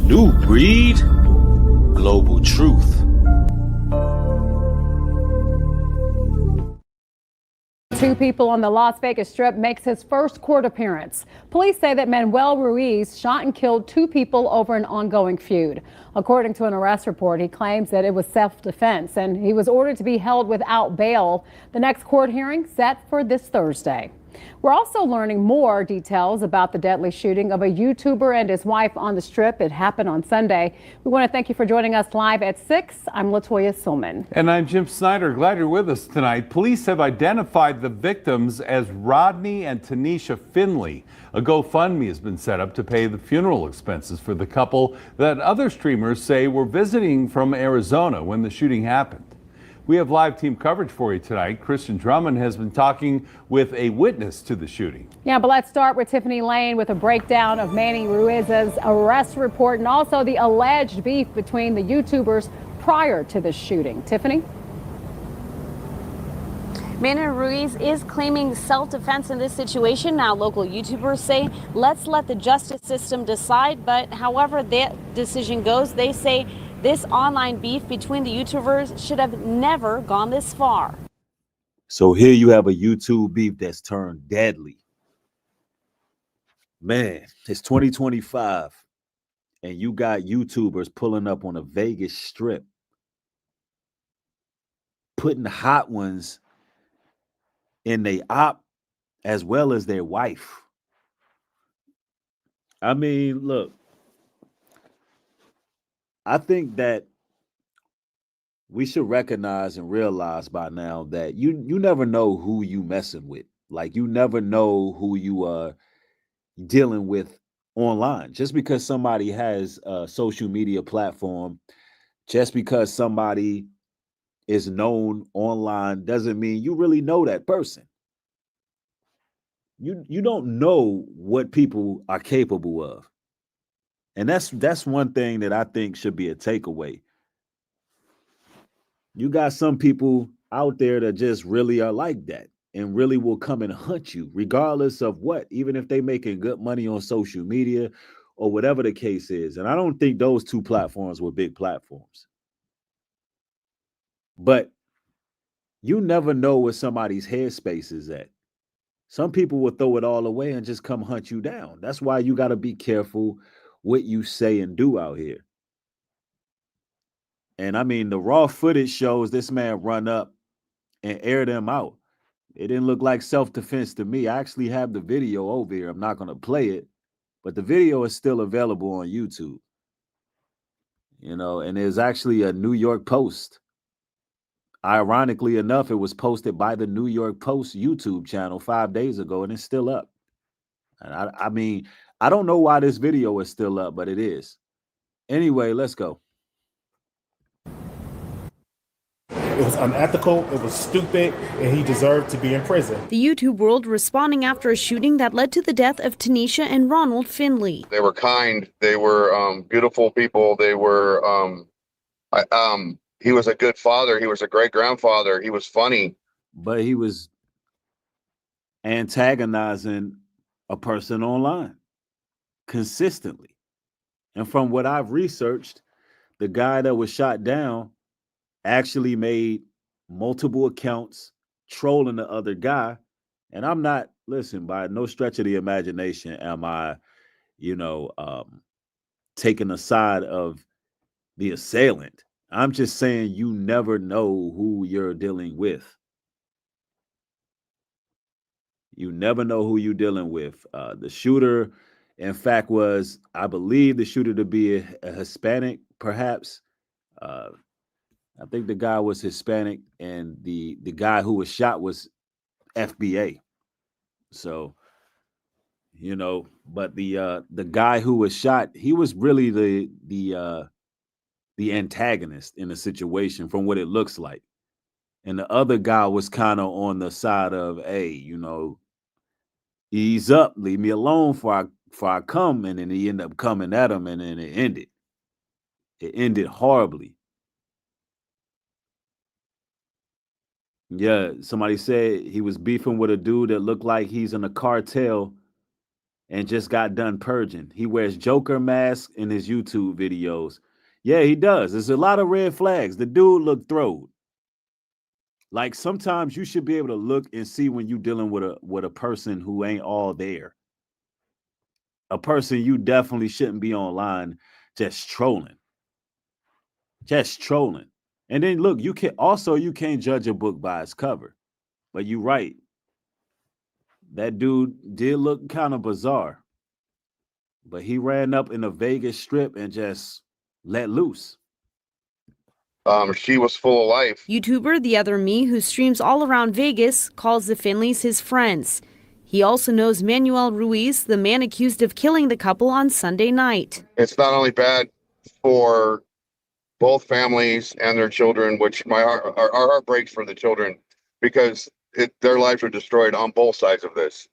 New breed, global truth. Two people on the Las Vegas Strip makes his first court appearance. Police say that Manuel Ruiz shot and killed two people over an ongoing feud. According to an arrest report, he claims that it was self-defense and he was ordered to be held without bail. The next court hearing set for this Thursday. We're also learning more details about the deadly shooting of a YouTuber and his wife on the Strip. It happened on Sunday. We want to thank you for joining us live at 6. I'm Latoya Silman. And I'm Jim Snyder. Glad you're with us tonight. Police have identified the victims as Rodney and Tanisha Finley. A GoFundMe has been set up to pay the funeral expenses for the couple that other streamers say were visiting from Arizona when the shooting happened. We have live team coverage for you tonight. Christian Drummond has been talking with a witness to the shooting. Yeah, but let's start with Tiffany Lane with a breakdown of Manny Ruiz's arrest report and also the alleged beef between the YouTubers prior to the shooting. Tiffany? Manny Ruiz is claiming self-defense in this situation. Now, local YouTubers say, let's let the justice system decide. But however that decision goes, they say this online beef between the YouTubers should have never gone this far. So here you have a YouTube beef that's turned deadly. Man, it's 2025 and you got YouTubers pulling up on a Vegas Strip, putting hot ones in their op as well as their wife. I mean, look, I think that we should recognize and realize by now that you never know who you messing with. Like, you never know who you are dealing with online. Just because somebody has a social media platform, just because somebody is known online doesn't mean you really know that person. You don't know what people are capable of. And that's one thing that I think should be a takeaway. You got some people out there that just really are like that and really will come and hunt you regardless of what, even if they making good money on social media or whatever the case is. And I don't think those two platforms were big platforms. But you never know where somebody's headspace is at. Some people will throw it all away and just come hunt you down. That's why you got to be careful what you say and do out here. And I mean, the raw footage shows this man run up and air them out. It didn't look like self-defense to me. I actually have the video over here. I'm not going to play it, but the video is still available on YouTube. You know, and there's actually a New York Post. Ironically enough, it was posted by the New York Post YouTube channel 5 days ago, and it's still up. And I mean, I don't know why this video is still up, but it is. Anyway, let's go. It was unethical, it was stupid, and he deserved to be in prison. The YouTube world responding after a shooting that led to the death of Tanisha and Ronald Finley. They were kind. They were beautiful people. They were he was a good father. He was a great grandfather. He was funny. But he was antagonizing a person online consistently. And from what I've researched, the guy that was shot down actually made multiple accounts trolling the other guy. And I'm not, listen, by no stretch of the imagination am I, taking the side of the assailant. I'm just saying you never know who you're dealing with. You never know who you're dealing with. The shooter, in fact, was, I believe, the shooter to be a Hispanic, perhaps. I think the guy was Hispanic, and the guy who was shot was FBA. So, but the guy who was shot, he was really the antagonist in the situation from what it looks like. And the other guy was kind of on the side of, hey, ease up, leave me alone before I come. And then he ended up coming at him, and then it ended. It ended horribly. Yeah, somebody said he was beefing with a dude that looked like he's in a cartel and just got done purging. He wears Joker mask in his YouTube videos. Yeah, he does. There's a lot of red flags. The dude looked throwed. Like sometimes you should be able to look and see when you're dealing with a person who ain't all there. A person you definitely shouldn't be online just trolling. Just trolling. And then look, you can't judge a book by its cover. But you're right. That dude did look kind of bizarre. But he ran up in the Vegas Strip and just let loose. She was full of life. YouTuber The Other Me, who streams all around Vegas, calls the Finleys his friends. He also knows Manuel Ruiz, the man accused of killing the couple on Sunday night. It's not only bad for both families and their children, which our heart breaks for the children because their lives are destroyed on both sides of this.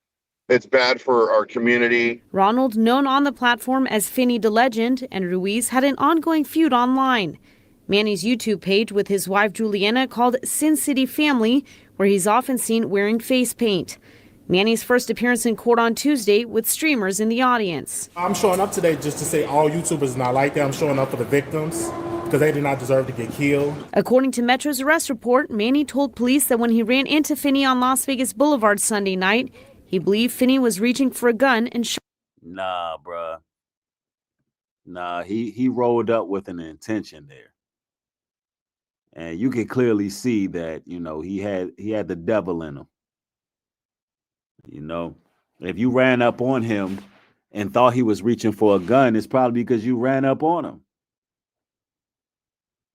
It's bad for our community. Ronald, known on the platform as Finny the Legend, and Ruiz had an ongoing feud online. Manny's YouTube page with his wife Juliana called Sin City Family, where he's often seen wearing face paint. Manny's first appearance in court on Tuesday with streamers in the audience. I'm showing up today just to say all YouTubers are not like that. I'm showing up for the victims because they did not deserve to get killed. According to Metro's arrest report, Manny told police that when he ran into Finny on Las Vegas Boulevard Sunday night, he believed Finny was reaching for a gun and shot. Nah, bruh. Nah, he rolled up with an intention there. And you can clearly see that, he had the devil in him. If you ran up on him and thought he was reaching for a gun, it's probably because you ran up on him.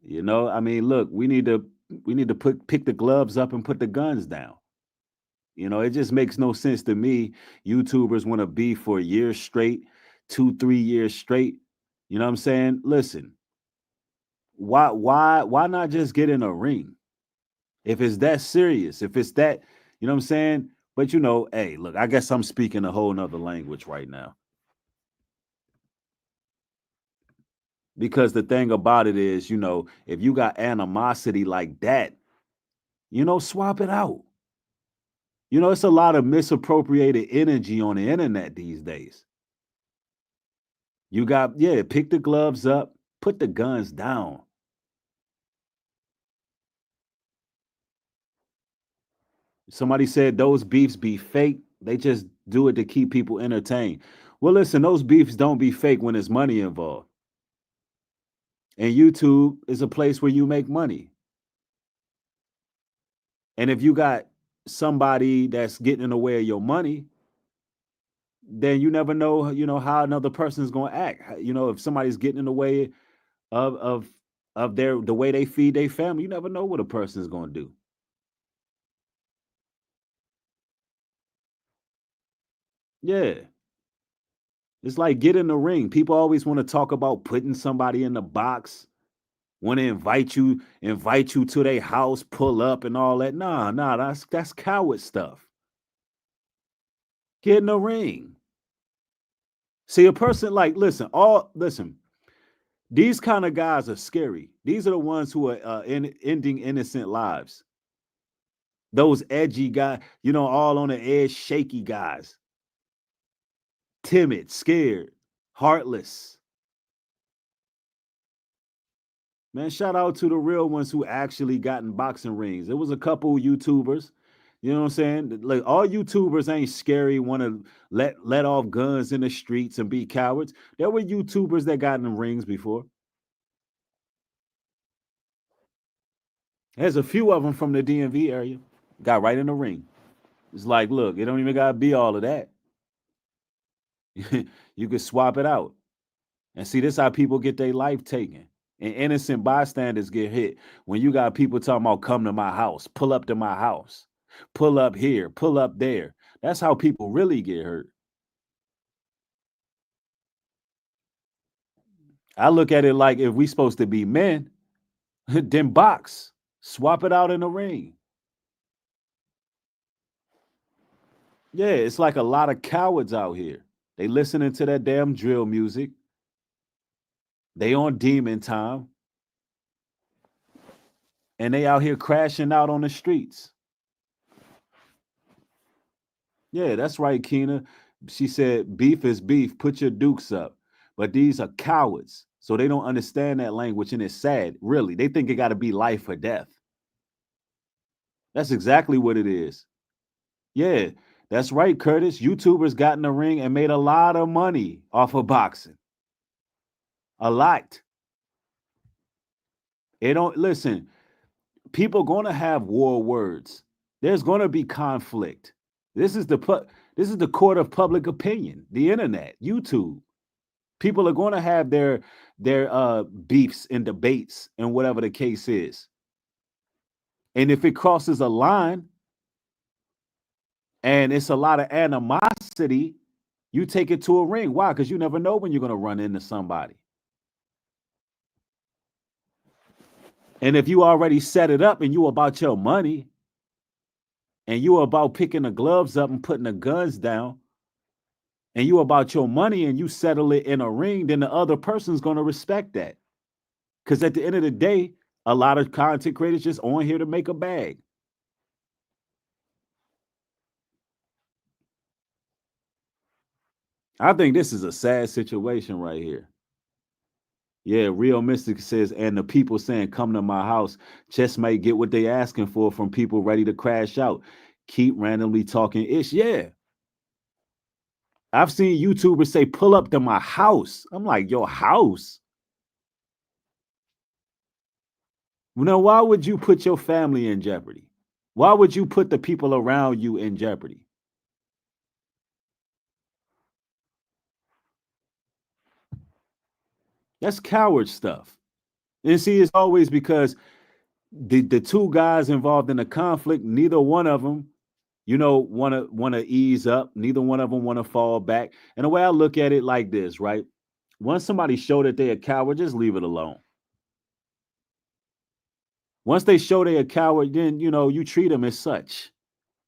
Look, we need to pick the gloves up and put the guns down. It just makes no sense to me. YouTubers want to be for years straight, 2-3 years straight. You know what I'm saying? Listen, why not just get in a ring? If it's that serious, if it's that, you know what I'm saying? But hey, look, I guess I'm speaking a whole nother language right now. Because the thing about it is, if you got animosity like that, swap it out. It's a lot of misappropriated energy on the internet these days. You got, pick the gloves up, put the guns down. Somebody said those beefs be fake. They just do it to keep people entertained. Well, listen, those beefs don't be fake when there's money involved. And YouTube is a place where you make money. And if you got somebody that's getting in the way of your money, then you never know, how another person is going to act. If somebody's getting in the way of the way they feed their family, you never know what a person is going to do. Yeah. It's like get in the ring. People always want to talk about putting somebody in the box, want to invite you to their house, pull up and all that. Nah, that's coward stuff. Get in the ring. See, a person like, listen, these kind of guys are scary. These are the ones who are ending innocent lives. Those edgy guys, all on the edge, shaky guys. Timid, scared, heartless. Man, shout out to the real ones who actually got in boxing rings. There was a couple YouTubers, you know what I'm saying? Like all YouTubers ain't scary, want to let off guns in the streets and be cowards. There were YouTubers that got in the rings before. There's a few of them from the DMV area. Got right in the ring. It's like, look, it don't even gotta be all of that. You could swap it out. And see, this is how people get their life taken. And innocent bystanders get hit. When you got people talking about come to my house, pull up to my house, pull up here, pull up there. That's how people really get hurt. I look at it like if we supposed to be men, then box, swap it out in the ring. Yeah, it's like a lot of cowards out here. They listening to that damn drill music. They on demon time. And they out here crashing out on the streets. Yeah, that's right, Keena. She said, beef is beef. Put your dukes up. But these are cowards. So they don't understand that language. And it's sad, really. They think it got to be life or death. That's exactly what it is. Yeah, that's right, Curtis. YouTubers got in the ring and made a lot of money off of boxing. A lot. It don't listen. People gonna have war words. There's gonna be conflict. This is the court of public opinion. The internet, YouTube. People are gonna have their beefs and debates and whatever the case is. And if it crosses a line and it's a lot of animosity, you take it to a ring. Why? Because you never know when you're gonna run into somebody. And if you already set it up and you about your money and you about picking the gloves up and putting the guns down and you about your money and you settle it in a ring, then the other person's going to respect that. Because at the end of the day, a lot of content creators just on here to make a bag. I think this is a sad situation right here. Yeah, Real Mystic says, and the people saying, come to my house, just might get what they asking for from people ready to crash out. Keep randomly talking ish. Yeah. I've seen YouTubers say, pull up to my house. I'm like, your house? Now, why would you put your family in jeopardy? Why would you put the people around you in jeopardy? That's coward stuff. And see, it's always because the two guys involved in the conflict, neither one of them, want to ease up. Neither one of them want to fall back. And the way I look at it like this, right? Once somebody show that they're a coward, just leave it alone. Once they show they're a coward, then, you treat them as such.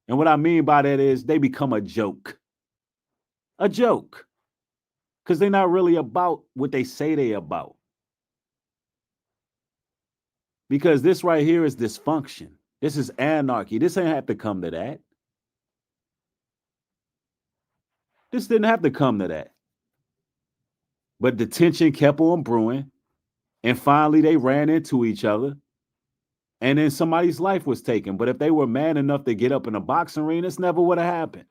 And what I mean by that is they become a joke. A joke. Because they're not really about what they say they're about. Because this right here is dysfunction. This is anarchy. This ain't have to come to that. This didn't have to come to that. But the tension kept on brewing. And finally, they ran into each other. And then somebody's life was taken. But if they were man enough to get up in a boxing ring, this never would have happened.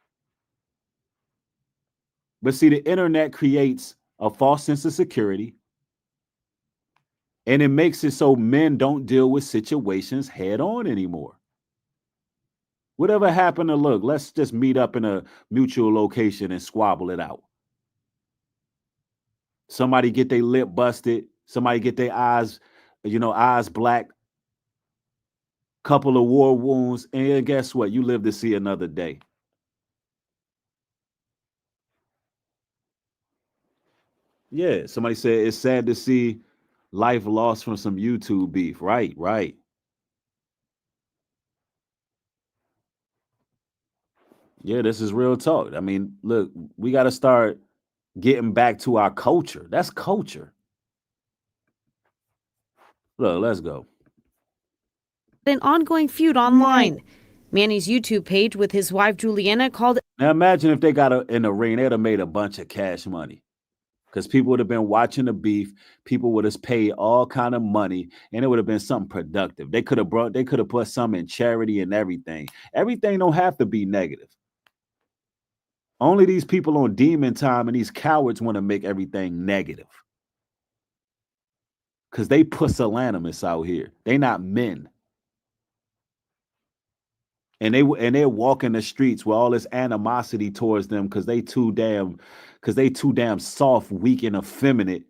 But see, the internet creates a false sense of security. And it makes it so men don't deal with situations head on anymore. Whatever happened to look, let's just meet up in a mutual location and squabble it out. Somebody get their lip busted. Somebody get their eyes, eyes black. Couple of war wounds. And guess what? You live to see another day. Yeah, somebody said it's sad to see life lost from some YouTube beef. Right, right. Yeah, this is real talk. I mean, look, we got to start getting back to our culture. That's culture. Look, let's go. An ongoing feud online. Manny's YouTube page with his wife Juliana called it. Now imagine if they got in the ring, they'd have made a bunch of cash money. Because people would have been watching the beef, people would have paid all kind of money, and it would have been something productive. They could have put some in charity and everything. Everything don't have to be negative. Only these people on demon time and these cowards want to make everything negative. Because they pusillanimous out here. They not men. And they're walking the streets with all this animosity towards them because they too damn soft, weak, and effeminate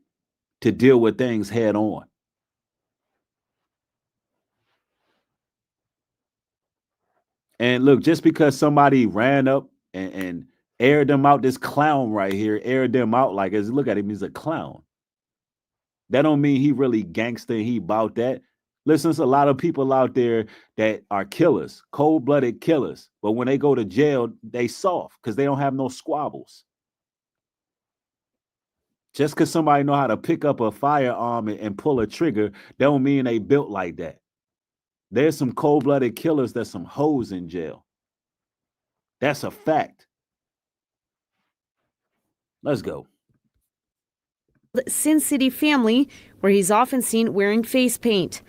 to deal with things head on. And look, just because somebody ran up and aired them out, this clown right here aired them out like, as look at him, he's a clown. That don't mean he really gangster and he about that. Listen, there's a lot of people out there that are killers, cold-blooded killers. But when they go to jail, they soft because they don't have no squabbles. Just because somebody know how to pick up a firearm and pull a trigger, that don't mean they built like that. There's some cold-blooded killers that's some hoes in jail. That's a fact. Let's go. Sin City family, where he's often seen wearing face paint.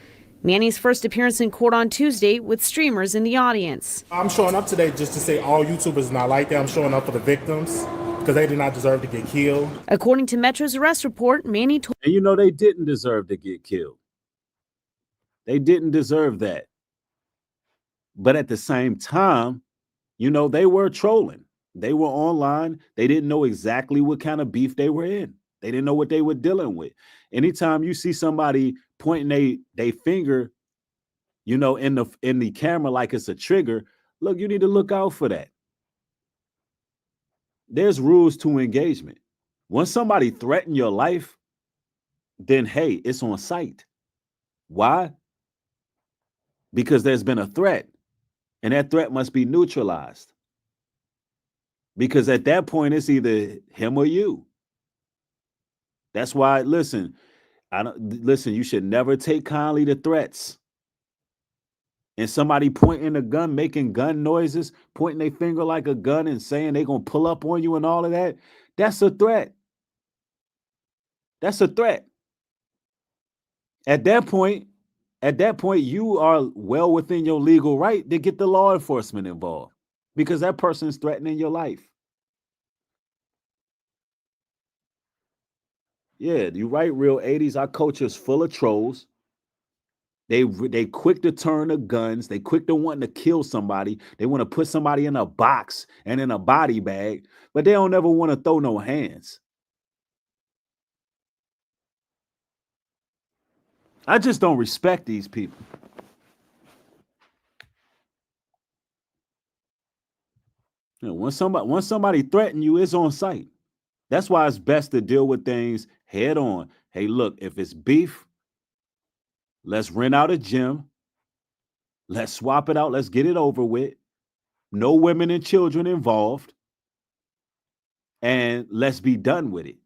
Manny's first appearance in court on Tuesday with streamers in the audience. I'm showing up today just to say all YouTubers are not like that. I'm showing up for the victims because they did not deserve to get killed. According to Metro's arrest report, Manny told And you know, they didn't deserve to get killed. They didn't deserve that. But at the same time, you know, they were trolling. They were online. They didn't know exactly what kind of beef they were in. They didn't know what they were dealing with. Anytime you see somebody pointing they finger, you know, in the camera like it's a trigger, look, you need to look out for that. There's rules to engagement. Once somebody threatens your life, then hey, it's on site. Why? Because there's been a threat, and that threat must be neutralized. Because at that point, it's either him or you. That's why, listen, you should never take kindly to threats. And somebody pointing a gun, making gun noises, pointing their finger like a gun and saying they're going to pull up on you and all of that, that's a threat. That's a threat. At that point, you are well within your legal right to get the law enforcement involved because that person is threatening your life. Yeah, you right, real 80s. Our culture is full of trolls. They quick to turn to guns. They quick to wanting to kill somebody. They want to put somebody in a box and in a body bag, but they don't ever want to throw no hands. I just don't respect these people. You know, once somebody threatens you, it's on site. That's why it's best to deal with things head on. Hey, look, if it's beef, let's rent out a gym. Let's swap it out. Let's get it over with. No women and children involved. And let's be done with it.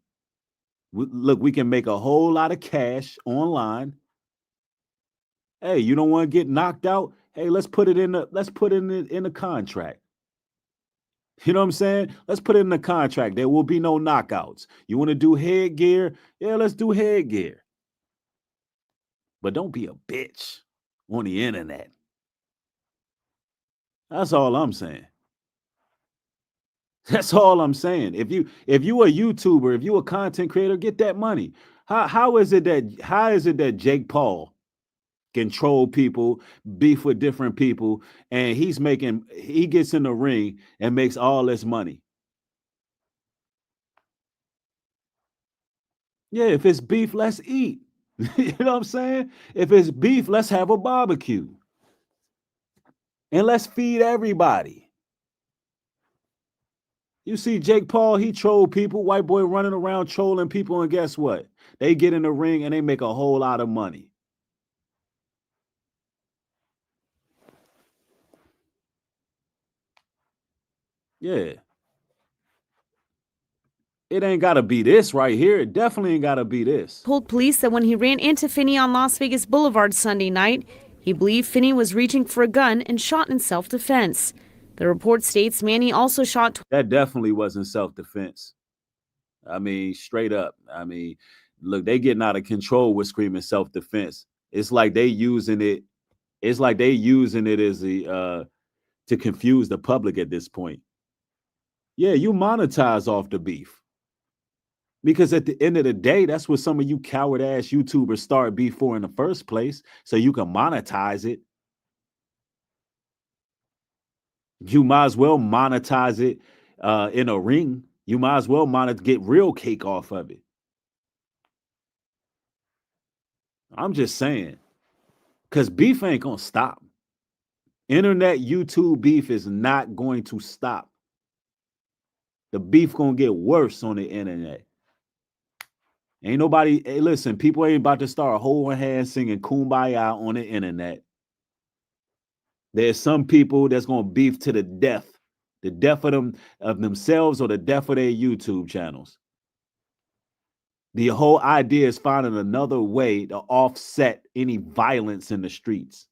Look, we can make a whole lot of cash online. Hey, you don't want to get knocked out? Hey, let's put it in the contract. You know what I'm saying? Let's put it in the contract. There will be no knockouts. You want to do headgear? Yeah, let's do headgear. But don't be a bitch on the internet. That's all I'm saying. That's all I'm saying. If you a YouTuber, if you a content creator, get that money. How is it that Jake Paul can troll people, beef with different people, and he gets in the ring and makes all this money? Yeah, if it's beef, let's eat. You know what I'm saying? If it's beef, let's have a barbecue. And let's feed everybody. You see Jake Paul, he trolled people, white boy running around trolling people, and guess what? They get in the ring and they make a whole lot of money. Yeah. It ain't got to be this right here. It definitely ain't got to be this. told police that when he ran into Finney on Las Vegas Boulevard Sunday night, he believed Finney was reaching for a gun and shot in self-defense. The report states Manny also shot. That definitely wasn't self-defense. I mean, straight up. I mean, look, they getting out of control with screaming self-defense. It's like they using it. It's like they using it as to confuse the public at this point. Yeah, you monetize off the beef. Because at the end of the day, that's what some of you coward ass YouTubers start beef for in the first place, so you can monetize it. You might as well monetize it in a ring. You might as well get real cake off of it. I'm just saying, because beef ain't gonna stop. Internet YouTube beef is not going to stop. The beef gonna get worse on the internet. Ain't nobody, hey, listen, people ain't about to start holding hands singing Kumbaya on the internet. There's some people that's gonna beef to the death of themselves or the death of their YouTube channels. The whole idea is finding another way to offset any violence in the streets.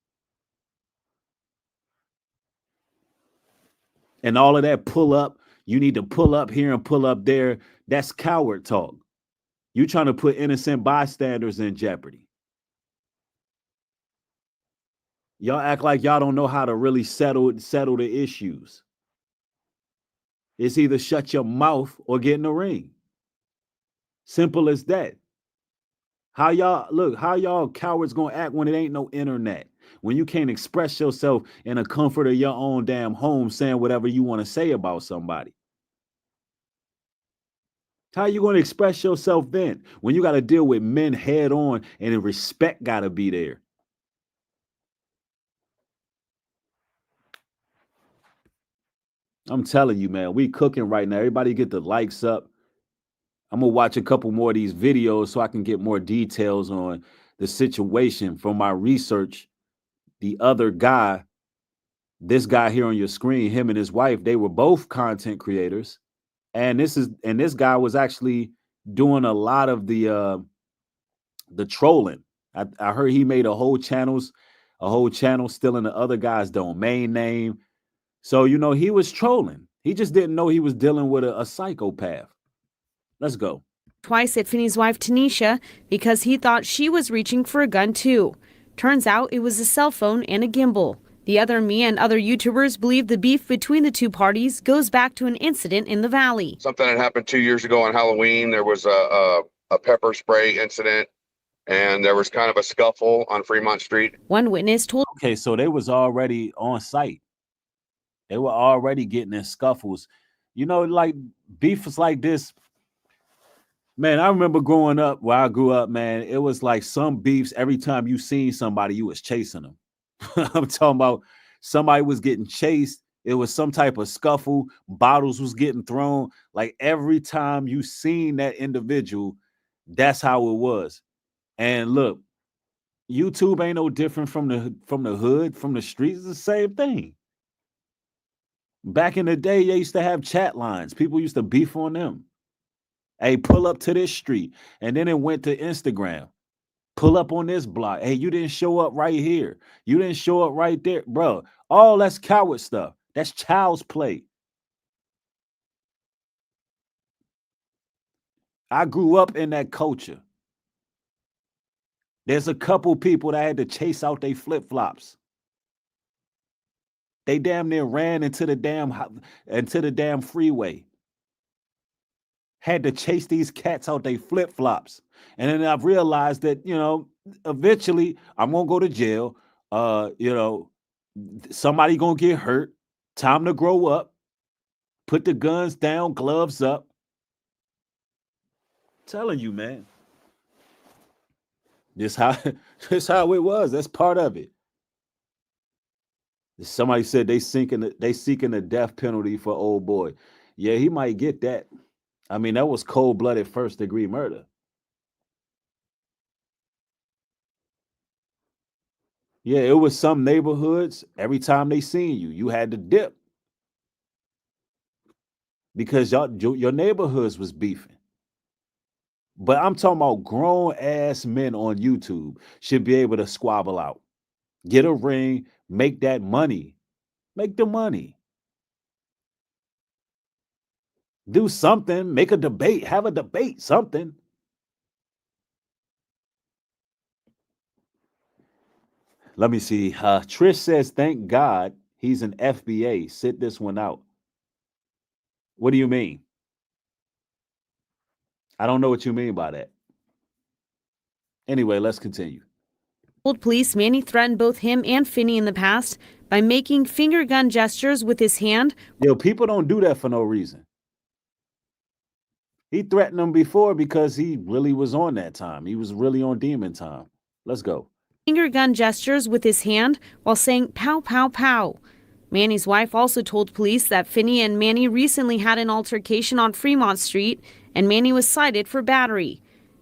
And all of that pull up, You need to pull up here and pull up there. That's coward talk. You trying to put innocent bystanders in jeopardy. Y'all act like y'all don't know how to really settle the issues. It's either shut your mouth or get in the ring. Simple as that. How y'all cowards gonna act when it ain't no internet? When you can't express yourself in the comfort of your own damn home saying whatever you want to say about somebody? How you going to express yourself then when you got to deal with men head on and the respect got to be there? I'm telling you, man, we cooking right now. Everybody get the likes up. I'm going to watch a couple more of these videos so I can get more details on the situation from my research. The other guy, this guy here on your screen, him and his wife, they were both content creators. And this guy was actually doing a lot of the trolling. I heard he made a whole channel stealing the other guy's domain name. So, he was trolling. He just didn't know he was dealing with a psychopath. Let's go. Twice at Finley's wife Tanisha because he thought she was reaching for a gun too. Turns out it was a cell phone and a gimbal. The other me and other YouTubers believe the beef between the two parties goes back to an incident in the valley. Something that happened 2 years ago on Halloween. There was a pepper spray incident, and there was kind of a scuffle on Fremont Street. One witness told. Okay, so they was already on site. They were already getting in scuffles. Like beefs like this. Man, I remember growing up, where I grew up, man, it was like some beefs. Every time you seen somebody, you was chasing them. I'm talking about somebody was getting chased. It was some type of scuffle. Bottles was getting thrown. Like every time you seen that individual, that's how it was. And look, YouTube ain't no different from the hood, from the streets. It's the same thing. Back in the day, they used to have chat lines. People used to beef on them. Hey, pull up to this street. And then it went to Instagram. Pull up on this block. Hey, you didn't show up right here. You didn't show up right there. Bro, all that's coward stuff. That's child's play. I grew up in that culture. There's a couple people that had to chase out their flip-flops. They damn near ran into the damn freeway. Had to chase these cats out their flip-flops. And then I've realized that, eventually I'm going to go to jail. Somebody going to get hurt. Time to grow up. Put the guns down, gloves up. I'm telling you, man. This how it was. That's part of it. Somebody said they seeking the death penalty for old boy. Yeah, he might get that. I mean, that was cold-blooded first-degree murder. Yeah, it was some neighborhoods, every time they seen you, you had to dip. Because your neighborhoods was beefing. But I'm talking about grown-ass men on YouTube should be able to squabble out. Get a ring, make that money. Make the money. Do something, make a debate, have a debate, something. Let me see. Trish says, thank God he's an FBA. Sit this one out. What do you mean? I don't know what you mean by that. Anyway, let's continue. Told police Manny threatened both him and Finley in the past by making finger gun gestures with his hand. People don't do that for no reason. He threatened them before because he really was on that time. He was really on demon time. Let's go. Finger gun gestures with his hand while saying pow, pow, pow. Manny's wife also told police that Finley and Manny recently had an altercation on Fremont Street and Manny was cited for battery.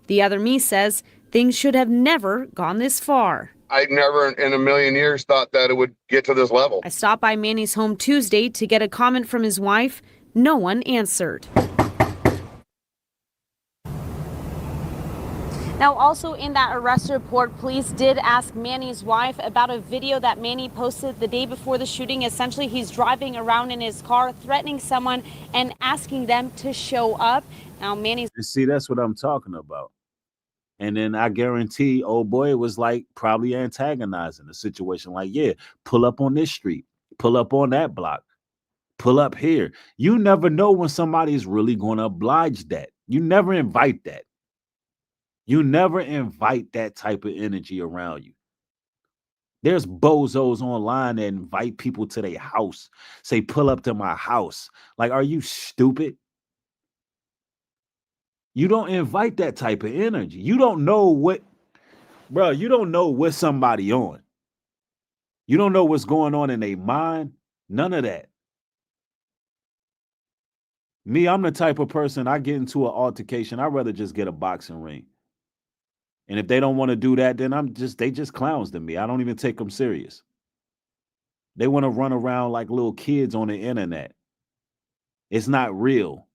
The other me says things should have never gone this far. I never in a million years thought that it would get to this level. I stopped by Manny's home Tuesday to get a comment from his wife. No one answered. Now, also in that arrest report, police did ask Manny's wife about a video that Manny posted the day before the shooting. Essentially, he's driving around in his car, threatening someone and asking them to show up. Now, Manny's... See, that's what I'm talking about. And then I guarantee, old boy was like probably antagonizing the situation. Like, yeah, pull up on this street, pull up on that block, pull up here. You never know when somebody is really going to oblige that. You never invite that. You never invite that type of energy around you. There's bozos online that invite people to their house, say, pull up to my house. Like, are you stupid? You don't invite that type of energy. You don't know what, bro, you don't know what somebody on. You don't know what's going on in their mind. None of that. Me, I'm the type of person, I get into an altercation, I'd rather just get a boxing ring. And if they don't want to do that, then they just clowns to me. I don't even take them serious. They want to run around like little kids on the internet. It's not real.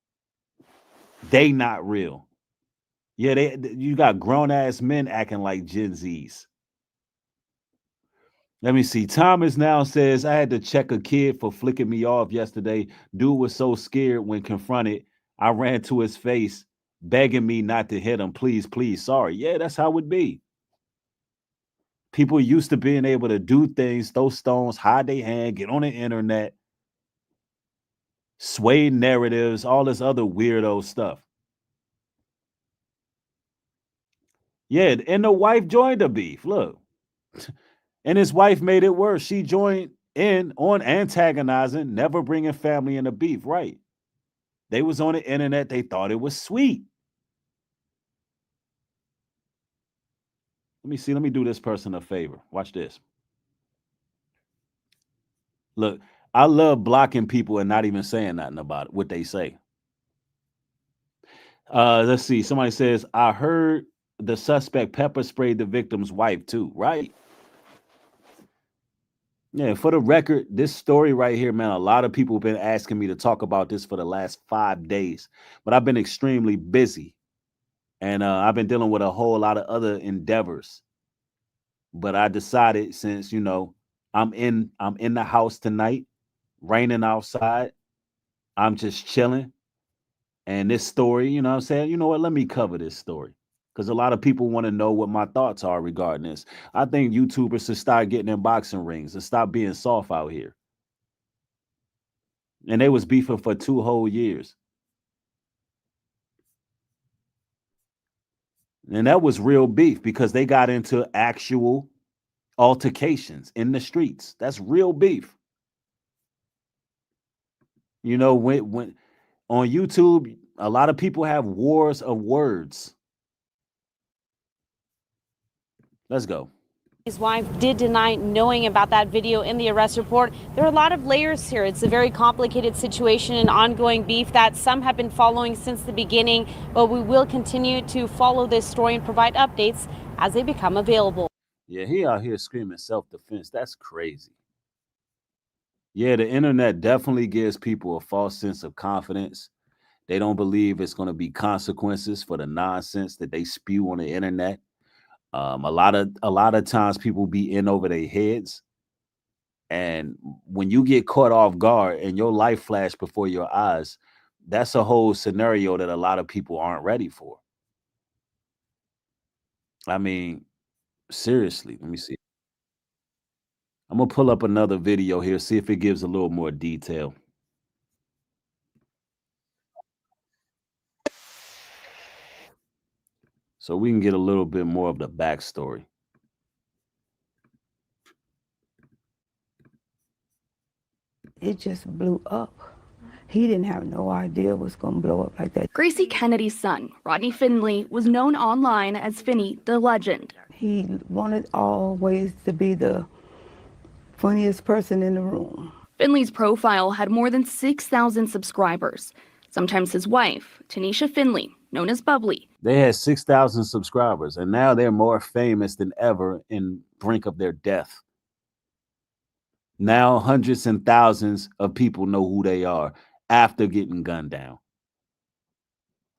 They not real. Yeah, you got grown ass men acting like Gen Zs. Let me see. Thomas now says, I had to check a kid for flicking me off yesterday. Dude was so scared when confronted. I ran to his face, begging me not to hit him. Please, please, sorry. Yeah, that's how it be. People used to being able to do things, throw stones, hide their hand, get on the internet, sway narratives, all this other weirdo stuff. Yeah, and the wife joined the beef. Look. And his wife made it worse. She joined in on antagonizing, never bringing family into beef. Right. They was on the internet. They thought it was sweet. Let me see. Let me do this person a favor. Watch this. Look, I love blocking people and not even saying nothing about it, what they say. Let's see. Somebody says, I heard the suspect pepper sprayed the victim's wife too. Right. Yeah, for the record, this story right here, man, a lot of people have been asking me to talk about this for the last 5 days, but I've been extremely busy and I've been dealing with a whole lot of other endeavors. But I decided, since, I'm in the house tonight, raining outside, I'm just chilling. And this story, you know what I'm saying? You know what? Let me cover this story. Because a lot of people want to know what my thoughts are regarding this. I think YouTubers should start getting in boxing rings and stop being soft out here. And they was beefing for 2 whole years. And that was real beef because they got into actual altercations in the streets. That's real beef. When on YouTube, a lot of people have wars of words. Let's go. His wife did deny knowing about that video in the arrest report. There are a lot of layers here. It's a very complicated situation and ongoing beef that some have been following since the beginning, but we will continue to follow this story and provide updates as they become available. Yeah, he out here screaming self-defense. That's crazy. Yeah, the internet definitely gives people a false sense of confidence. They don't believe it's going to be consequences for the nonsense that they spew on the internet. A lot of times people be in over their heads. And when you get caught off guard and your life flash before your eyes, that's a whole scenario that a lot of people aren't ready for. I mean, seriously, let me see. I'm going to pull up another video here, see if it gives a little more detail. So we can get a little bit more of the backstory. It just blew up. He didn't have no idea it was going to blow up like that. Gracie Kennedy's son, Rodney Finley, was known online as Finny the Legend. He wanted always to be the funniest person in the room. Finley's profile had more than 6,000 subscribers. Sometimes his wife, Tanisha Finley, known as Bubbly. They had 6,000 subscribers, and now they're more famous than ever in brink of their death. Now hundreds and thousands of people know who they are after getting gunned down.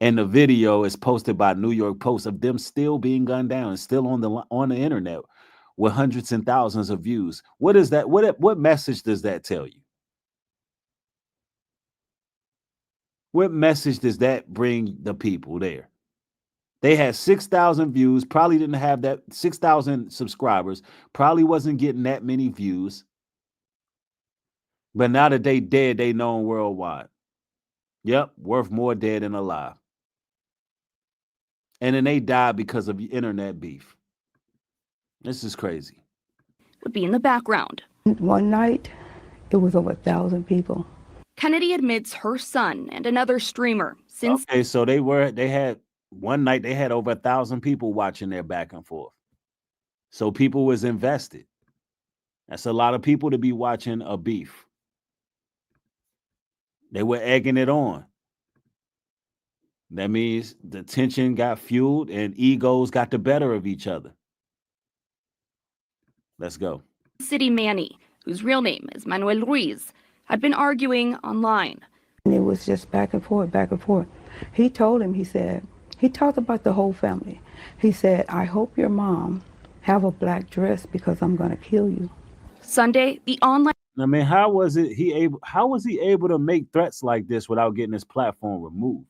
And the video is posted by New York Post of them still being gunned down and still on the internet with hundreds and thousands of views. What is that? What message does that tell you? What message does that bring the people there? They had 6,000 views, probably didn't have that 6,000 subscribers, probably wasn't getting that many views. But now that they dead, they known worldwide. Yep, worth more dead than alive. And then they died because of internet beef. This is crazy. Would be in the background. One night, it was over 1,000 people. Kennedy admits her son and another streamer since Okay, so they had one night they had over 1,000 people watching their back and forth. So people was invested. That's a lot of people to be watching a beef. They were egging it on. That means the tension got fueled and egos got the better of each other. Let's go. City Manny, whose real name is Manuel Ruiz, had been arguing online. And it was just back and forth, back and forth. He told him, he said, he talked about the whole family. He said, I hope your mom have a black dress because I'm going to kill you. Sunday, the online I mean, how was he able to make threats like this without getting his platform removed?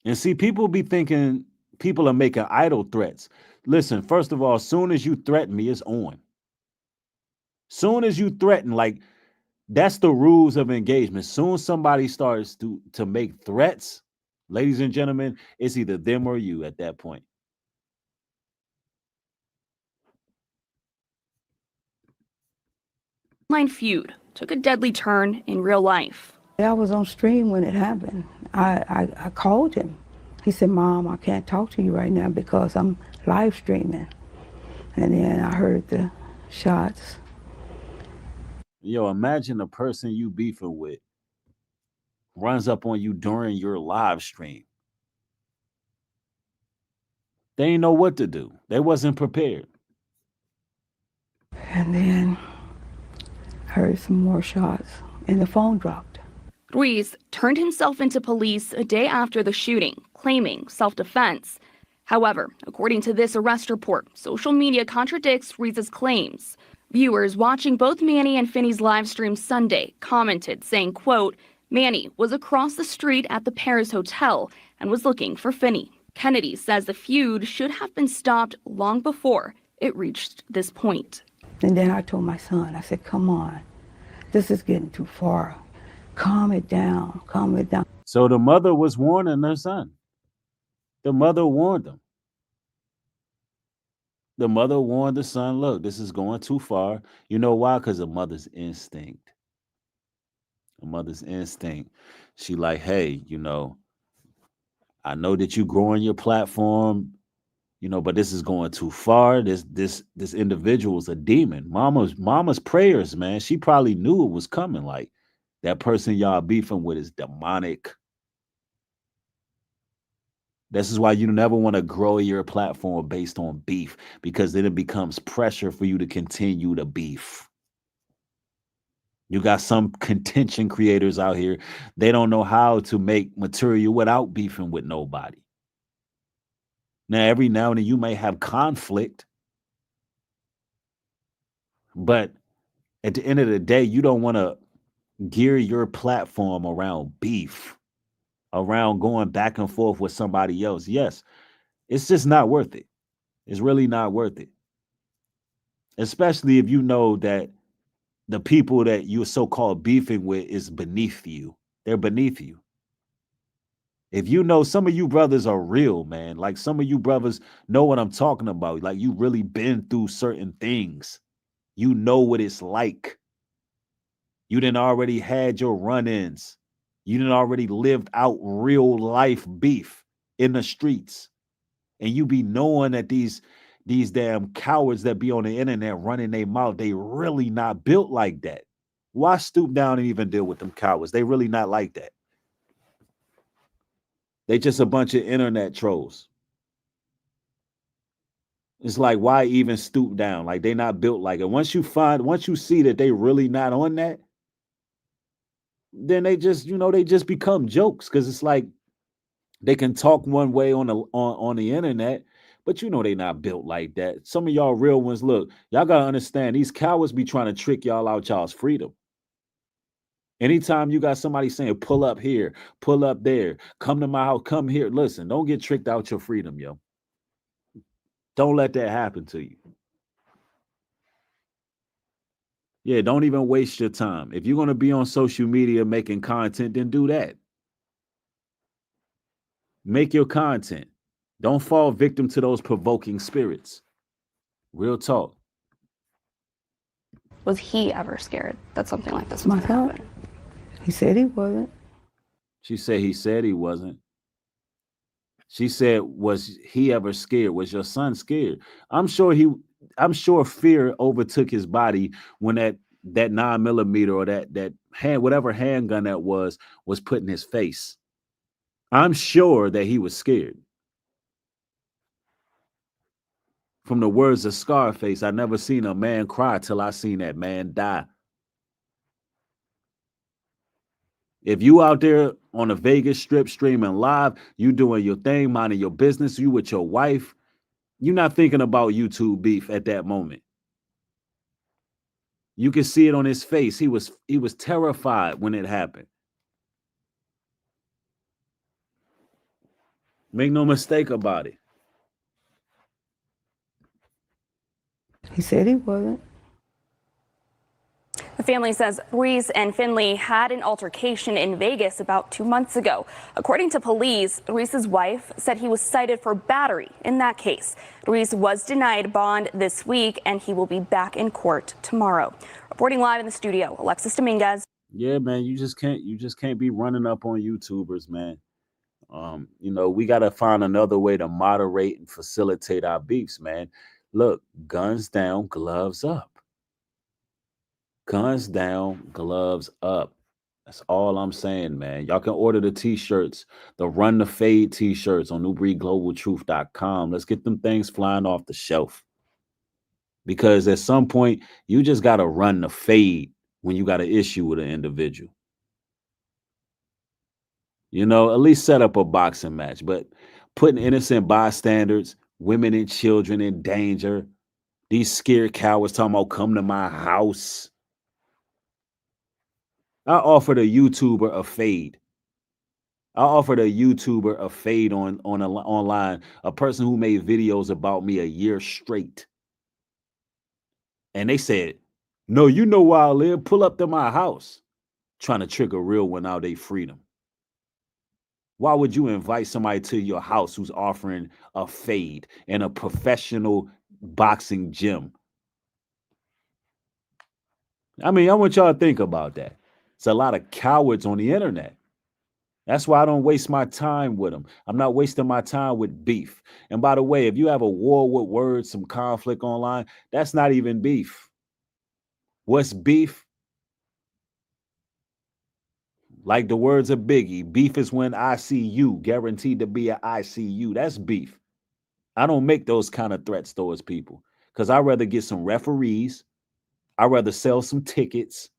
And see, people be thinking people are making idle threats. Listen, first of all, as soon as you threaten me, it's on. Soon as you threaten, like that's the rules of engagement. Soon somebody starts to make threats, ladies and gentlemen, it's either them or you at that point. online feud took a deadly turn in real life. I was on stream when it happened. I called him. He said, Mom, I can't talk to you right now because I'm live streaming. And then I heard the shots. Yo, imagine a person you beefing with runs up on you during your live stream. They didn't know what to do. They wasn't prepared. And then I heard some more shots and the phone dropped. Ruiz turned himself into police a day after the shooting, claiming self-defense. However, according to this arrest report, social media contradicts Ruiz's claims. Viewers watching both Manny and Finley's live stream Sunday commented saying, quote, Manny was across the street at the Paris Hotel and was looking for Finley. Kennedy says the feud should have been stopped long before it reached this point. And then I told my son, I said, come on, this is getting too far. Calm it down, calm it down. So the mother was warning her son. The mother warned him. The mother warned the son, look, this is going too far. You know why? Because the mother's instinct. A mother's instinct. She like, hey, you know, I know that you growing your platform, you know, but this is going too far. This individual's a demon. Mama's prayers, man. She probably knew it was coming. Like that person y'all beefing with is demonic. This is why you never want to grow your platform based on beef, because then it becomes pressure for you to continue to beef. You got some contention creators out here. They don't know how to make material without beefing with nobody. Now, every now and then you may have conflict, but at the end of the day, you don't want to gear your platform around beef, around going back and forth with somebody else. Yes, it's just not worth it. It's really not worth it. Especially if you know that the people that you're so-called beefing with is beneath you. They're beneath you. If you know some of you brothers are real, man, like some of you brothers know what I'm talking about. Like you really been through certain things. You know what it's like. You done already had your run-ins. You done already lived out real life beef in the streets. And you be knowing that these damn cowards that be on the internet running their mouth, they really not built like that. Why stoop down and even deal with them cowards? They really not like that. They just a bunch of internet trolls. It's like, why even stoop down? Like they not built like it. Once you see that they really not on that, then they just, they just become jokes, because it's like they can talk one way on the internet, but they not built like that. Some of y'all real ones, look, y'all gotta understand, these cowards be trying to trick y'all out y'all's freedom. Anytime you got somebody saying pull up here, pull up there, come to my house, come here, listen, don't get tricked out your freedom, yo. Don't let that happen to you. Yeah, don't even waste your time. If you're going to be on social media making content, then do that. Make your content. Don't fall victim to those provoking spirits. Real talk. Was he ever scared that something like this was My going to son, happen? he said he wasn't. She said he said he wasn't. She said, was he ever scared? Was your son scared? I'm sure fear overtook his body when that 9mm or that hand, whatever handgun that was put in his face. I'm sure that he was scared. From the words of Scarface, I never seen a man cry till I seen that man die. If you out there on the Vegas Strip streaming live, you doing your thing, minding your business, you with your wife, you're not thinking about YouTube beef at that moment. You can see it on his face. He was terrified when it happened. Make no mistake about it. He said he wasn't. The family says Ruiz and Finley had an altercation in Vegas about 2 months ago. According to police, Ruiz's wife said he was cited for battery in that case. Ruiz was denied bond this week, and he will be back in court tomorrow. Reporting live in the studio, Alexis Dominguez. Yeah, man, you just can't be running up on YouTubers, man. We got to find another way to moderate and facilitate our beefs, man. Look, guns down, gloves up. Guns down, gloves up. That's all I'm saying, man. Y'all can order the t-shirts, the Run the Fade t-shirts on newbreedglobaltruth.com. Let's get them things flying off the shelf. Because at some point, you just got to run the fade when you got an issue with an individual. At least set up a boxing match, but putting innocent bystanders, women and children in danger, these scared cowards talking about come to my house. I offered a YouTuber a fade. Online, a person who made videos about me a year straight. And they said, no, you know where I live, pull up to my house. Trying to trick a real one out their freedom. Why would you invite somebody to your house who's offering a fade in a professional boxing gym? I mean, I want y'all to think about that. It's a lot of cowards on the internet. That's why I don't waste my time with them. I'm not wasting my time with beef. And by the way, if you have a war with words, some conflict online, that's not even beef. What's beef? Like the words of Biggie, beef is when I see you, guaranteed to be an ICU. That's beef. I don't make those kind of threats towards people because I'd rather get some referees. I'd rather sell some tickets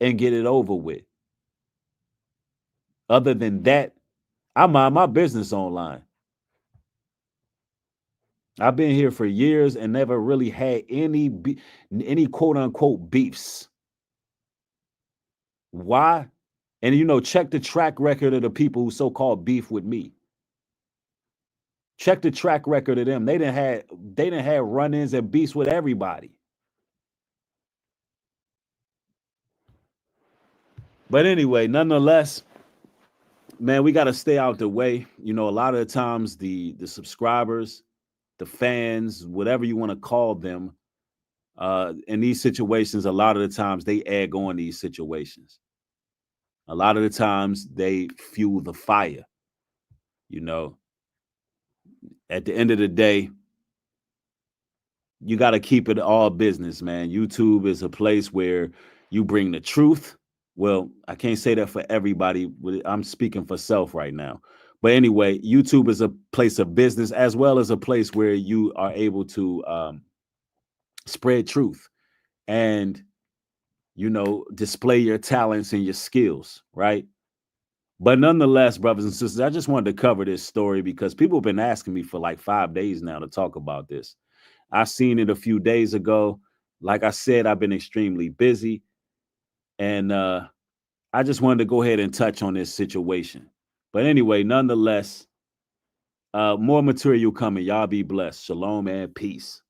and get it over with. Other than that, I mind my business online. I've been here for years and never really had any quote unquote beefs. Why? And check the track record of the people who so-called beef with me. Check the track record of them. They didn't have run-ins and beefs with everybody. But anyway, nonetheless, man, we got to stay out the way. A lot of the times the subscribers, the fans, whatever you want to call them, in these situations, a lot of the times they egg on these situations. A lot of the times they fuel the fire. At the end of the day, you got to keep it all business, man. YouTube is a place where you bring the truth. Well, I can't say that for everybody. I'm speaking for self right now. But anyway, YouTube is a place of business as well as a place where you are able to spread truth. And display your talents and your skills, right? But nonetheless, brothers and sisters, I just wanted to cover this story because people have been asking me for like 5 days now to talk about this. I seen it a few days ago. Like I said, I've been extremely busy. And I just wanted to go ahead and touch on this situation. But anyway, nonetheless, more material coming. Y'all be blessed. Shalom and peace.